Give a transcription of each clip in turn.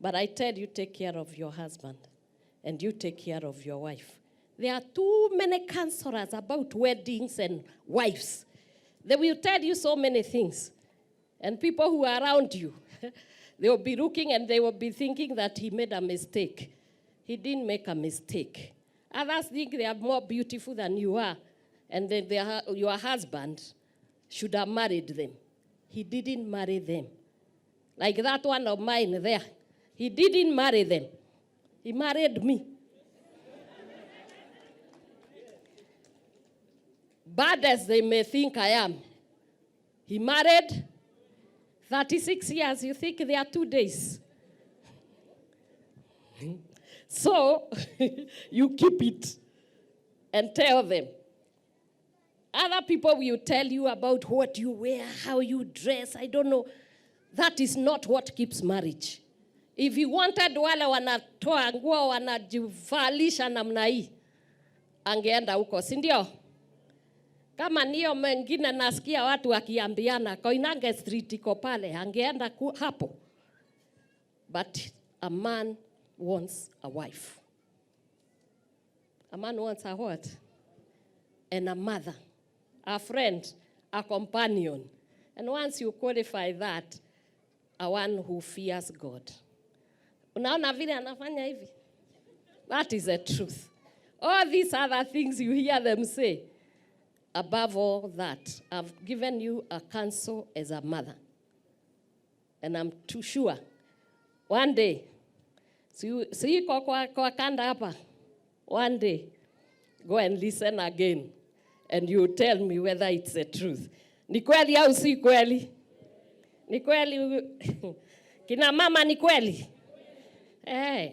But I tell you, take care of your husband, and you take care of your wife. There are too many counselors about weddings and wives. They will tell you so many things. And people who are around you, they will be looking and they will be thinking that he made a mistake. He didn't make a mistake. Others think they are more beautiful than you are, and then your husband should have married them. He didn't marry them. Like that one of mine there. He didn't marry them. He married me. Bad as they may think I am, he married 36 years. You think they are 2 days? So, you keep it and tell them. Other people will tell you about what you wear, how you dress, I don't know. That is not what keeps marriage. If you wanted wale wanatoa nguo wanajivalisha namna hii, angeenda huko, si ndio? Kama niyo mengine nasikia watu wakiambiana, Koinange Street iko pale, angeenda hapo. But a man wants a wife. A man wants a what? And a mother, a friend, a companion. And once you qualify that, a one who fears God. Unaona vile anafanya hivi? That is the truth. All these other things you hear them say. Above all that, I've given you a counsel as a mother. And I'm too sure, one day, see kwa kanda hapa, one day, go and listen again, and you tell me whether it's the truth. Ni kweli au si kweli? Ni kweli? Kina mama ni kweli? Hey.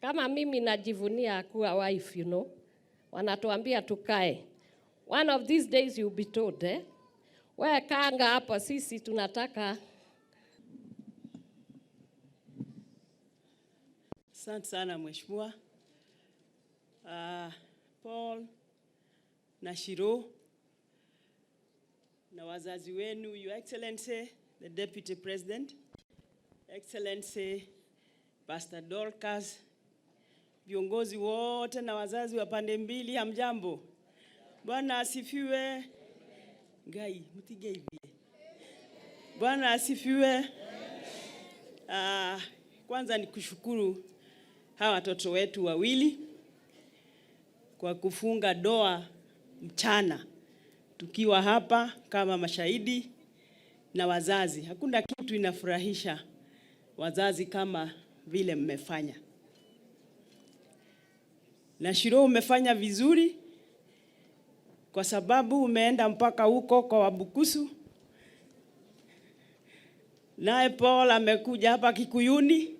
Kama mimi najivunia kuwa wife, you know, wanatuambia tukae. One of these days you'll be told, wewe kaanga hapa, sisi tunataka. Asante sana mheshimiwa. Paul na Shiro na wazazi wenu, Your Excellency, the Deputy President, Excellency Pastor Dorcas, viongozi wote na wazazi wa pande mbili, hamjambo. Bwana asifiwe. Gai, mutige hivi. Bwana asifiwe. Kwanza nikushukuru hawa watoto wetu wawili kwa kufunga doa mchana tukiwa hapa kama mashahidi na wazazi. Hakuna kitu inafurahisha wazazi kama vile mmefanya. Na Shiro, umefanya vizuri kwa sababu umeenda mpaka huko kwa Wabukusu. Naye Paul amekuja hapa Kikuyuni.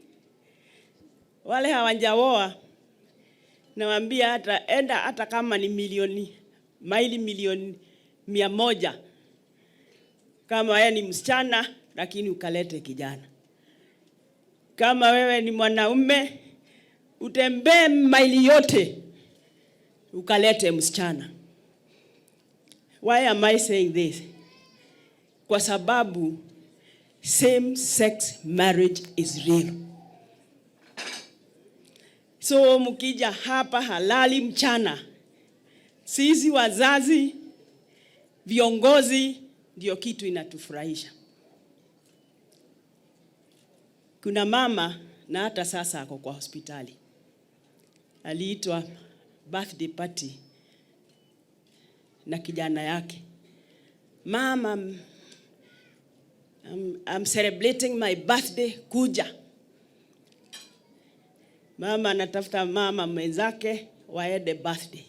Wale hawajaoa, nawaambia hata kama ni maili milioni 100. Kama wewe ni msichana, lakini ukalete kijana. Kama wewe ni mwanaume, utembee maili yote, ukalete msichana. Why am I saying this? Kwa sababu same-sex marriage is real. So mkija hapa halali mchana, sisi wazazi, viongozi, ndio kitu inatufurahisha. Kuna mama na hata sasa ako kwa hospitali. Aliitwa birthday party na kijana yake. Mama, I'm celebrating my birthday, kuja. Mama anatafuta mama mwenzake waende birthday.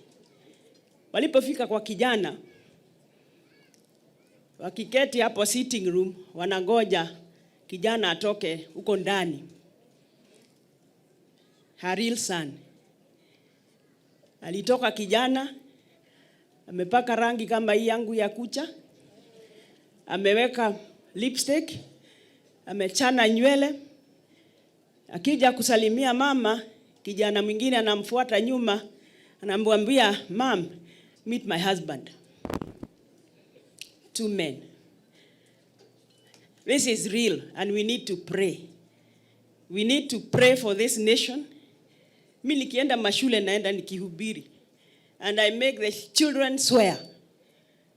Walipofika kwa kijana, wakiketi hapo sitting room, wanangoja kijana atoke huko ndani. Her real son. Alitoka kijana, amepaka rangi kama hii yangu ya kucha, ameweka lipstick, amechana nywele. Akija kusalimia mama, kijana mwingine anamfuata nyuma, anamwambia, "Mom, meet my husband." 2 men. This is real and we need to pray We need to pray for this nation. Mimi nikienda mashule naenda nikihubiri. And I make the children swear,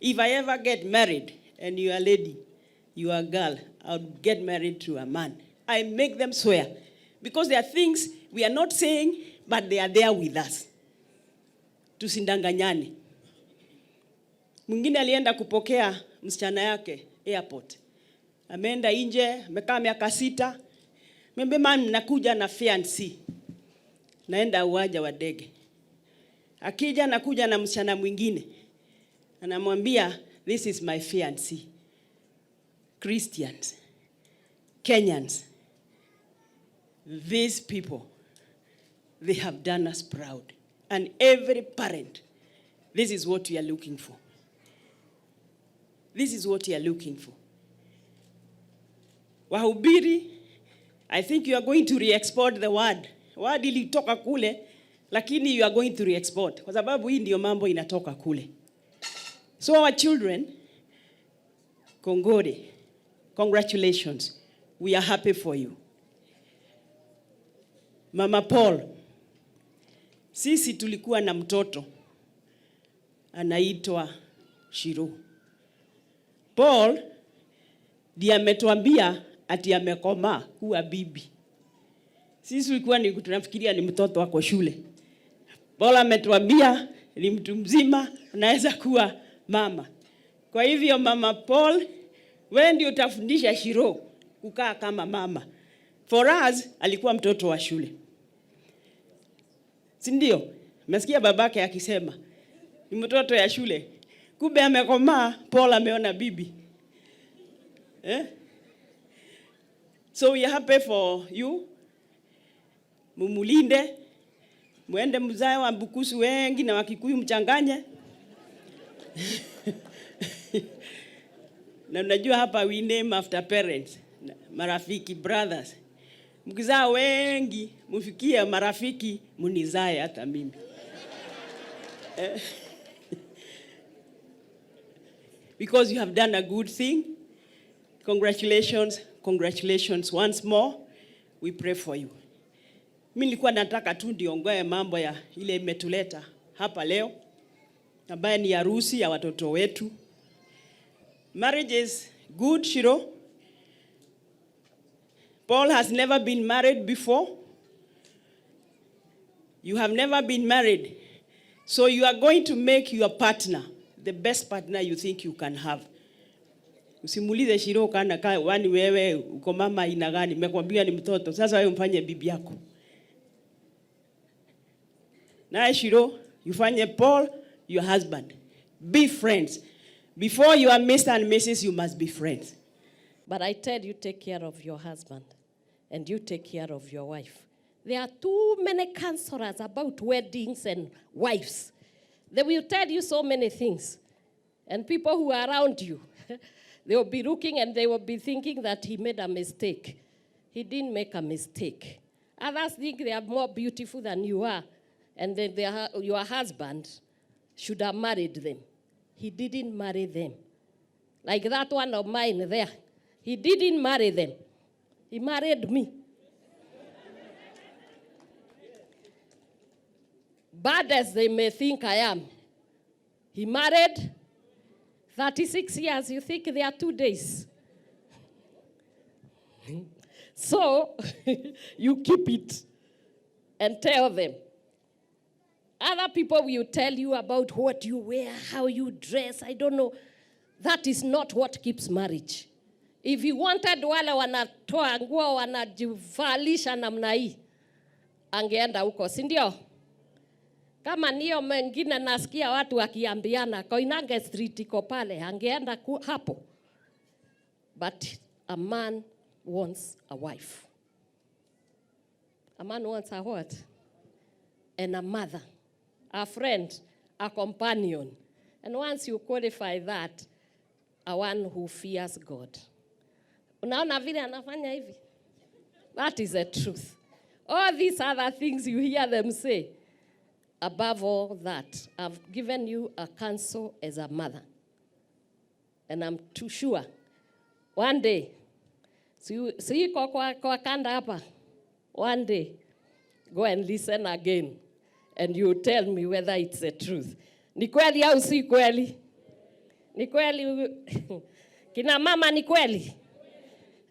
if I ever get married and you are a lady, you are a girl, I'll get married to a man. I make them swear. Because there are things we are not saying, but they are there with us. Tusindanganyane. Mwingine alienda kupokea msichana yake airport. Ameenda nje, amekaa miaka 6. Membe mami nakuja na fiancé. Naenda uwanja wa ndege. Akija nakuja na msichana mwingine. Anamwambia, this is my fiancé. Christians, Kenyans, these people, they have done us proud. And every parent, this is what we are looking for. This is what we are looking for. Wahubiri, I think you are going to re-export the word. Word ilitoka kule, lakini you are going to re-export. Kwa sababu hii ndio mambo inatoka kule. So our children, Kongore, congratulations. We are happy for you. Mama Paul, sisi tulikuwa na mtoto anaitwa Shiro. Paul ndiye ametuambia ati amekomaa kuwa bibi. Sisi tulikuwa tunafikiria ni mtoto wako shule. Paul ametuambia ni mtu mzima anaweza kuwa mama. Kwa hivyo Mama Paul, wewe ndio utafundisha Shiro kukaa kama mama. For us alikuwa mtoto wa shule. Si ndio? Mesikia babake akisema ni mtoto ya shule. Kumbe amekomaa, Paul ameona bibi. So we are happy for you. Mumulinde. Muende mzae wa Bukusu wengi na Wakikuyu mchanganye. Na unajua hapa we name after parents. Marafiki, brothers. Mkizaa wengi, mufikie marafiki, munizae hata mimi. Because you have done a good thing. Congratulations, congratulations once more. We pray for you. Mimi nilikuwa nataka tu ndiongoe mambo ya ile imetuleta hapa leo, ambaye ni harusi ya watoto wetu. Marriage is good, Shiro. Paul has never been married before. You have never been married. So you are going to make your partner the best partner you think you can have. Usimulize Shiro kana wani wewe uko mama ina gani, nimekwambia ni mtoto. Sasa wewe mfanye bibi yako. Na Shiro, you fanye Paul your husband. Be friends. Before you are Mr. and Mrs., you must be friends. But I tell you, take care of your husband and you take care of your wife. There are too many counselors about weddings and wives. They will tell you so many things. And people who are around you, they will be looking and they will be thinking that he made a mistake. He didn't make a mistake. Others think they are more beautiful than you are, and then your husband should have married them. He didn't marry them. Like that one of mine there. He didn't marry them. He married me. Bad as they may think I am, he married 36 years. You think they are 2 days? So, you keep it and tell them. Other people will tell you about what you wear, how you dress, I don't know. That is not what keeps marriage. If you wanted wale wanatoa nguo wanajivalisha namna hii, angeenda huko, si ndio? Kama niyo mengine nasikia watu wakiambiana, Koinange Street iko pale, angeenda hapo. But a man wants a wife. A man wants a what? And a mother, a friend, a companion. And once you qualify that, a one who fears God. Unaona vile anafanya hivi? That is the truth. All these other things you hear them say. Above all that, I've given you a counsel as a mother. And I'm too sure, one day, si kwa kanda hapa, One day, go and listen again, and you tell me whether it's the truth. Ni kweli au si kweli? Ni kweli? Kina mama, ni kweli?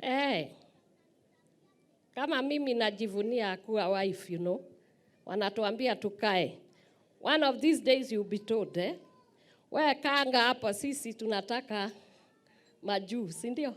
Eh. Kama mimi najivunia kuwa wife, you know. Wanatuambia tukae. One of these days you'll be told, Wewe kaanga hapa, sisi tunataka majuu, si ndio?